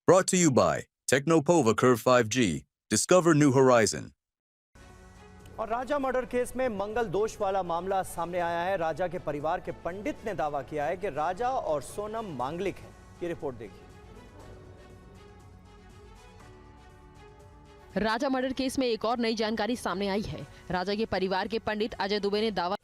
Brought to you by Technopova Curve 5G. Discover new horizon. और राजा murder case में मंगल दोष वाला मामला सामने आया है। राजा के परिवार के पंडित ने दावा किया है कि राजा और सोनम मांगलिक हैं। ये रिपोर्ट देखिए। राजा मर्डर केस में एक और नई जानकारी सामने आई है। राजा के परिवार के पंडित अजय दुबे ने दावा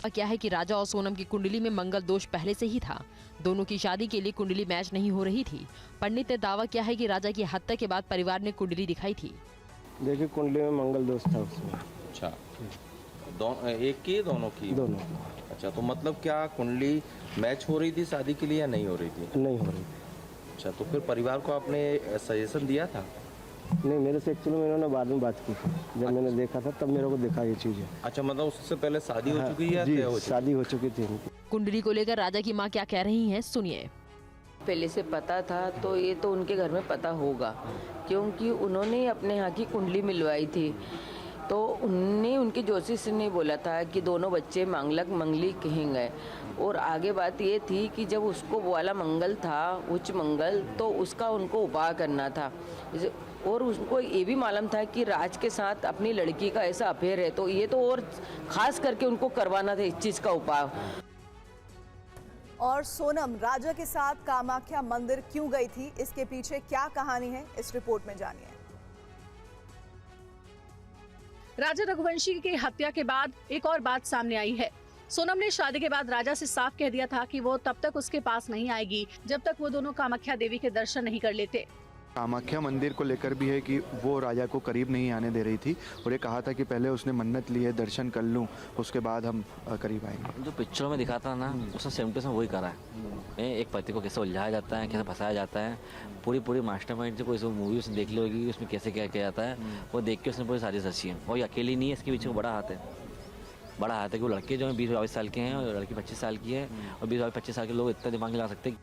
क्या है कि राजा और सोनम की कुंडली में मंगल दोष पहले से ही था। दोनों की शादी के लिए कुंडली मैच नहीं हो रही थी। पंडित ने दावा किया है कि राजा की हत्या के बाद परिवार ने कुंडली दिखाई थी। देखिए कुंडली में मंगल दोष था उसमें। अच्छा, एक की दोनों की? दोनों। अच्छा, तो मतलब क्या कुंडली मैच हो रही थी शादी के लिए या नहीं हो रही थी? नहीं हो रही। अच्छा, तो फिर परिवार को आपने सजेशन दिया था? नहीं, मेरे से एक्चुअली में इन्होंने बाद में बात की थी। जब मैंने देखा था तब मेरे को देखा ये चीज़ है। अच्छा, मतलब उससे पहले शादी हो चुकी है? जी, शादी हो चुकी थी इनकी। कुंडली को लेकर राजा की मां क्या कह रही हैं, सुनिए। पहले से पता था तो ये तो उनके घर में पता होगा, क्योंकि उन्होंने अपने यहाँ की कुंडली मिलवाई थी। तो उनने उनके ज्योतिष ने बोला था कि दोनों बच्चे मांगलक मंगली कहेंगे। और आगे बात ये थी कि जब उसको वो वाला मंगल था, उच्च मंगल, तो उसका उनको उपाय करना था। और उनको ये भी मालूम था कि राज के साथ अपनी लड़की का ऐसा अफेयर है, तो ये तो और खास करके उनको करवाना था इस चीज़ का उपाय। और सोनम राजा के साथ कामाख्या मंदिर क्यों गई थी, इसके पीछे क्या कहानी है, इस रिपोर्ट में जानिए। राजा रघुवंशी की हत्या के बाद एक और बात सामने आई है। सोनम ने शादी के बाद राजा से साफ कह दिया था कि वो तब तक उसके पास नहीं आएगी जब तक वो दोनों कामाख्या देवी के दर्शन नहीं कर लेते। कामाख्या मंदिर को लेकर भी है कि वो राजा को करीब नहीं आने दे रही थी और ये कहा था कि पहले उसने मन्नत ली है, दर्शन कर लूं, उसके बाद हम करीब आएंगे। जो पिक्चरों में दिखाता है ना, उसने सेम टू सेम वही करा है। एक पति को कैसे उलझाया जाता है, कैसे फंसाया जाता है, पूरी मास्टरमाइंड से कोई मूवी उसने देख ली होगी, उसमें कैसे क्या किया जाता है, वो देख के उसने पूरी साजिश रची है। और ये अकेली नहीं है, इसके पीछे बड़ा हाथ है। बड़ा हाथ है कि वो लड़के जो है 20-22 साल के हैं और लड़की 25 साल की है, और 20-25 साल के लोग इतना दिमाग नहीं लगा सकते।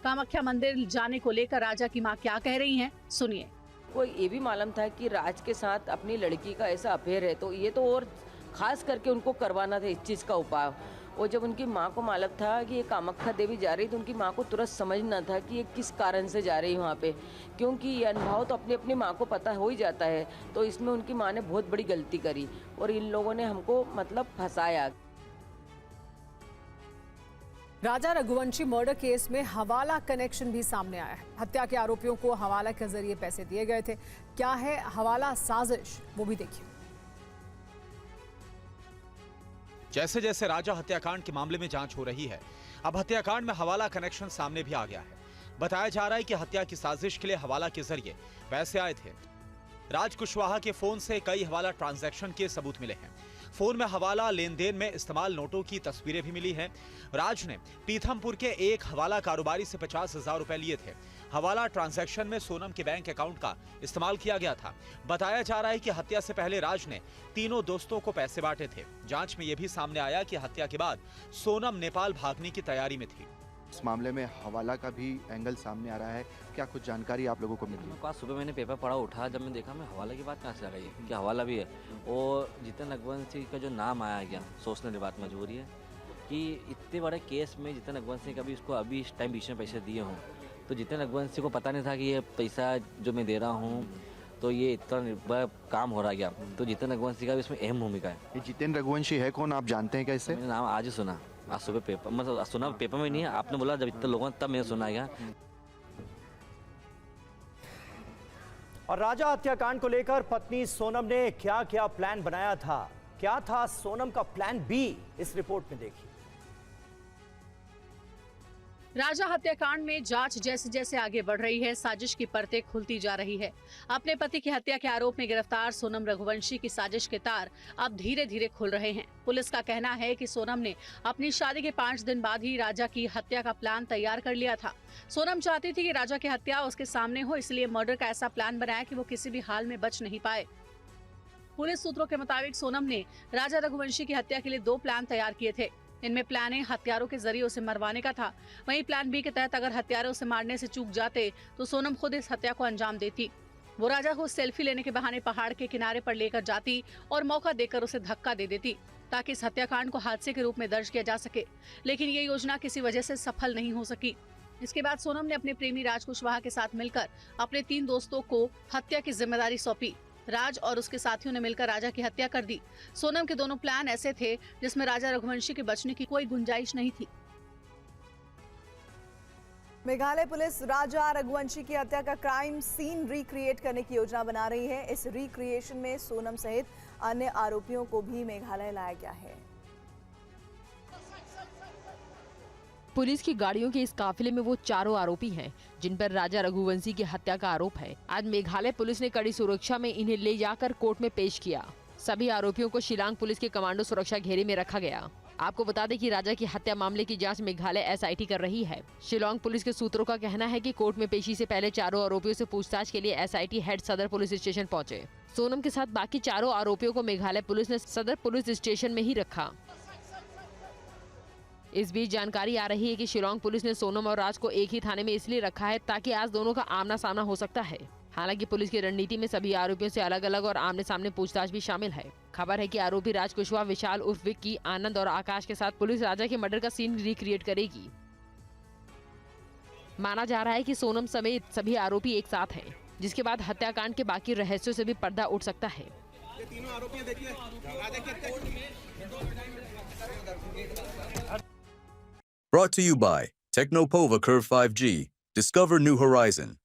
कामाख्या मंदिर जाने को लेकर राजा की मां क्या कह रही हैं, सुनिए। को ये भी मालूम था कि राज के साथ अपनी लड़की का ऐसा अफेयर है, तो ये तो और खास करके उनको करवाना था इस चीज़ का उपाय। और जब उनकी माँ को मालूम था कि ये कामाख्या देवी जा रही, तो उनकी माँ को तुरंत समझना था कि ये किस कारण से जा रही है वहाँ पे, क्योंकि ये अनुभव तो अपनी माँ को पता हो ही जाता है। तो इसमें उनकी माँ ने बहुत बड़ी गलती करी और इन लोगों ने हमको मतलब फंसाया। राजा रघुवंशी मर्डर केस में हवाला कनेक्शन भी सामने आया है। हत्या के आरोपियों को हवाला के जरिए पैसे दिए गए थे। क्या है हवाला साजिश, वो भी देखिए। जैसे जैसे राजा हत्याकांड के मामले में जांच हो रही है, अब हत्याकांड में हवाला कनेक्शन सामने भी आ गया है। बताया जा रहा है कि हत्या की साजिश के लिए हवाला के जरिए पैसे आए थे। राज कुशवाहा के फोन से कई हवाला ट्रांजैक्शन के सबूत मिले हैं। फोन में हवाला लेन देन में इस्तेमाल नोटों की तस्वीरें भी मिली हैं। राज ने पीथमपुर के एक हवाला कारोबारी से 50,000 रुपए लिए थे। हवाला ट्रांजैक्शन में सोनम के बैंक अकाउंट का इस्तेमाल किया गया था। बताया जा रहा है कि हत्या से पहले राज ने तीनों दोस्तों को पैसे बांटे थे। जांच में यह भी सामने आया कि हत्या के बाद सोनम नेपाल भागने की तैयारी में थी। इस मामले में हवाला का भी एंगल सामने आ रहा है। क्या कुछ जानकारी आप लोगों को मिली? आज सुबह मैंने पेपर पढ़ा, उठा, जब मैं देखा, मैं हवाला की बात कहाँ से आ गई है कि हवाला भी है। और जितन रघुवंशी का जो नाम आया गया, सोचने की बात मजबूरी है कि इतने बड़े केस में जितन रघुवंशी कभी उसको अभी इस टाइम बीच में पैसे दिए हों, तो जितन रघुवंशी को पता नहीं था कि ये पैसा जो मैं दे रहा हूँ तो ये इतना बड़ा काम हो रहा गया। तो जितन रघुवंशी का भी इसमें अहम भूमिका है। ये जितेंद्र रघुवंशी है कौन, आप जानते हैं क्या इससे? मैंने नाम आज ही सुना, आज सुबह पेपर, मतलब सुना पेपर में नहीं है, आपने बोला जब इतने लोगों तब मैंने सुना गया। और राजा हत्याकांड को लेकर पत्नी सोनम ने क्या क्या प्लान बनाया था, क्या था सोनम का प्लान बी, इस रिपोर्ट में देखिए। राजा हत्याकांड में जांच जैसे जैसे आगे बढ़ रही है, साजिश की परतें खुलती जा रही है। अपने पति की हत्या के आरोप में गिरफ्तार सोनम रघुवंशी की साजिश के तार अब धीरे धीरे खुल रहे हैं। पुलिस का कहना है कि सोनम ने अपनी शादी के 5 दिन बाद ही राजा की हत्या का प्लान तैयार कर लिया था। सोनम चाहती थी कि राजा की हत्या उसके सामने हो, इसलिए मर्डर का ऐसा प्लान बनाया कि वो किसी भी हाल में बच नहीं पाए। पुलिस सूत्रों के मुताबिक सोनम ने राजा रघुवंशी की हत्या के लिए 2 प्लान तैयार किए थे। इनमें प्लान ए हत्यारों के जरिए उसे मरवाने का था, वहीं प्लान बी के तहत अगर हत्यारे उसे मारने से चूक जाते तो सोनम खुद इस हत्या को अंजाम देती। वो राजा को सेल्फी लेने के बहाने पहाड़ के किनारे पर लेकर जाती और मौका देकर उसे धक्का दे देती ताकि इस हत्याकांड को हादसे के रूप में दर्ज किया जा सके, लेकिन ये योजना किसी वजह से सफल नहीं हो सकी। इसके बाद सोनम ने अपने प्रेमी राज कुशवाहा के साथ मिलकर अपने 3 दोस्तों को हत्या की जिम्मेदारी सौंपी। राज और उसके साथियों ने मिलकर राजा की हत्या कर दी। सोनम के दोनों प्लान ऐसे थे जिसमें राजा रघुवंशी के बचने की कोई गुंजाइश नहीं थी। मेघालय पुलिस राजा रघुवंशी की हत्या का क्राइम सीन रिक्रिएट करने की योजना बना रही है। इस रिक्रिएशन में सोनम सहित अन्य आरोपियों को भी मेघालय लाया गया है। पुलिस की गाड़ियों के इस काफिले में वो चारों आरोपी हैं जिन पर राजा रघुवंशी की हत्या का आरोप है। आज मेघालय पुलिस ने कड़ी सुरक्षा में इन्हें ले जाकर कोर्ट में पेश किया। सभी आरोपियों को शिलांग पुलिस के कमांडो सुरक्षा घेरे में रखा गया। आपको बता दें कि राजा की हत्या मामले की जांच मेघालय एसआईटी कर रही है। शिलांग पुलिस के सूत्रों का कहना है कि कोर्ट में पेशी से पहले चारों आरोपियों से पूछताछ के लिए एसआईटी हेड सदर पुलिस स्टेशन पहुंचे। सोनम के साथ बाकी चारों आरोपियों को मेघालय पुलिस ने सदर पुलिस स्टेशन में ही रखा। इस बीच जानकारी आ रही है कि शिलांग पुलिस ने सोनम और राज को एक ही थाने में इसलिए रखा है ताकि आज दोनों का आमना सामना हो सकता है। हालांकि पुलिस की रणनीति में सभी आरोपियों से अलग अलग और आमने सामने पूछताछ भी शामिल है। खबर है कि आरोपी राज कुशवाहा, विशाल उर्फ विक्की, आनंद और आकाश के साथ पुलिस राजा के मर्डर का सीन रिक्रिएट करेगी। माना जा रहा है कि सोनम समेत सभी आरोपी एक साथ हैं, जिसके बाद हत्याकांड के बाकी रहस्यों से भी पर्दा उठ सकता है। Brought to you by Technopova Curve 5G. Discover new horizon.